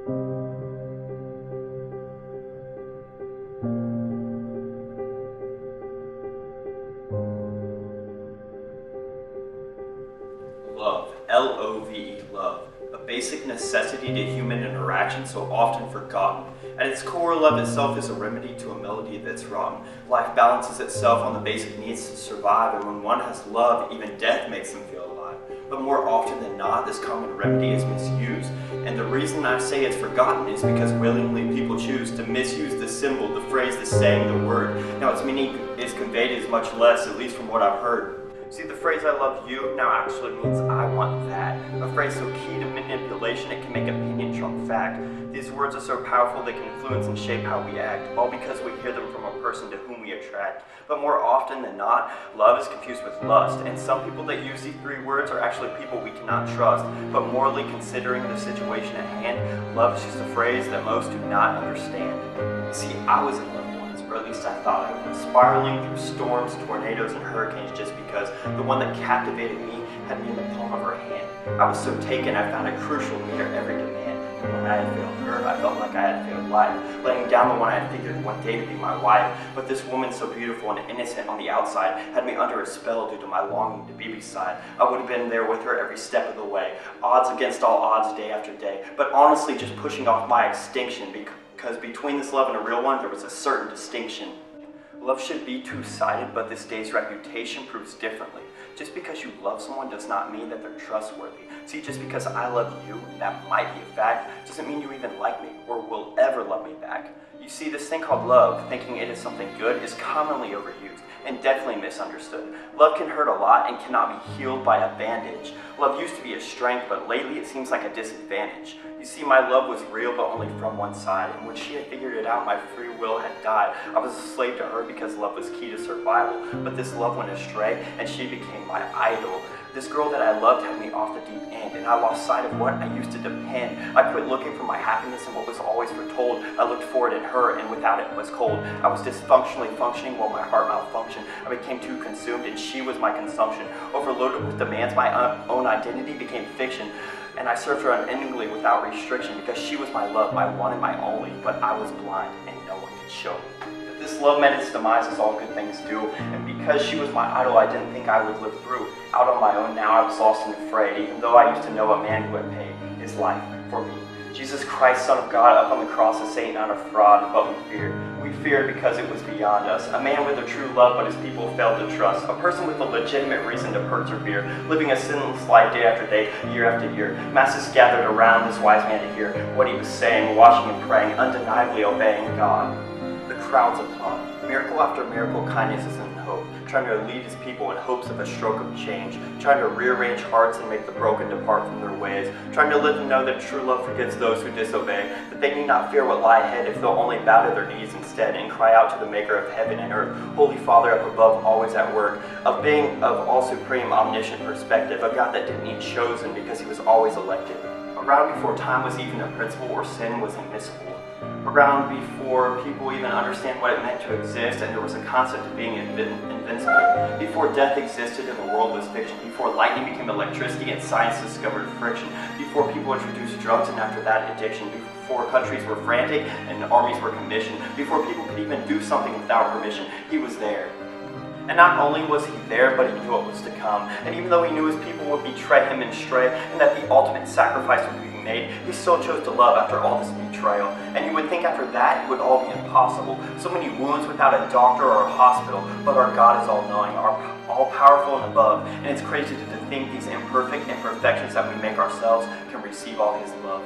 Love, L-O-V-E, love, a basic necessity to human interaction so often forgotten. At its core, love itself is a remedy to a melody that's rotten. Life balances itself on the basic needs to survive, and when one has love, even death makes them feel alive. But more often than not, this common remedy is misused. And the reason I say it's forgotten is because willingly people choose to misuse the symbol, the phrase, the saying, the word. Now its meaning is conveyed as much less, at least from what I've heard. See, the phrase "I love you" now actually means "I want that." A phrase so key to manipulation it can make opinion trump fact. These words are so powerful they can influence and shape how we act, all because we hear them from a person to whom we attract. But more often than not, love is confused with lust, and some people that use these three words are actually people we cannot trust. But morally considering the situation at hand, love is just a phrase that most do not understand. See, I was in love, or at least I thought I was, spiraling through storms, tornadoes, and hurricanes just because the one that captivated me had me in the palm of her hand. I was so taken I found it crucial to meet her every demand. And when I had failed her, I felt like I had failed life, letting down the one I had figured one day to be my wife. But this woman, so beautiful and innocent on the outside, had me under a spell due to my longing to be beside. I would have been there with her every step of the way, odds against all odds day after day, but honestly just pushing off my extinction because between this love and a real one, there was a certain distinction. Love should be two-sided, but this day's reputation proves differently. Just because you love someone does not mean that they're trustworthy. See, just because I love you, that might be a fact, doesn't mean you even like me or will ever love me back. You see, this thing called love, thinking it is something good, is commonly overused and definitely misunderstood. Love can hurt a lot and cannot be healed by a bandage. Love used to be a strength, but lately it seems like a disadvantage. You see, my love was real, but only from one side, and when she had figured it out, my free will had died. I was a slave to her because love was key to survival, but this love went astray, and she became my idol. This girl that I loved had me off the deep end, and I lost sight of what I used to depend. I quit looking for my happiness in what was always foretold. I looked for it in her, and without it was cold. I was dysfunctionally functioning while my heart malfunctioned. I became too consumed, and she was my consumption. Overloaded with demands, my own identity became fiction. And I served her unendingly without restriction because she was my love, my one and my only, but I was blind and no one could show me. But this love met its demise as all good things do, and because she was my idol, I didn't think I would live through. Out on my own now, I was lost and afraid, even though I used to know a man who had paid his life for me. Jesus Christ, Son of God, up on the cross, a saint, not a fraud, but we feared. We feared because it was beyond us. A man with a true love, but his people failed to trust. A person with a legitimate reason to persevere, living a sinless life day after day, year after year. Masses gathered around this wise man to hear what he was saying, watching and praying, undeniably obeying God. The crowds applaud. Miracle after miracle, kindness is in hope, trying to lead his people in hopes of a stroke of change, trying to rearrange hearts and make the broken depart from their ways, trying to let them know that true love forgives those who disobey, that they need not fear what lie ahead if they'll only bow to their knees instead and cry out to the maker of heaven and earth, Holy Father up above, always at work, a being of all supreme omniscient perspective, a God that didn't need chosen because he was always elected, around before time was even a principle or sin was admissible, around before people even understand what it meant to exist and there was a concept of being invincible, before death existed and the world was fiction, before lightning became electricity and science discovered friction, before people introduced drugs and after that addiction, before countries were frantic and armies were commissioned, before people could even do something without permission, he was there. And not only was he there, but he knew what was to come. And even though he knew his people would betray him and stray, and that the ultimate sacrifice would be made, he still chose to love after all this betrayal. And you would think after that it would all be impossible. So many wounds without a doctor or a hospital, but our God is all-knowing, all-powerful and above. And it's crazy to think these imperfect imperfections that we make ourselves can receive all his love.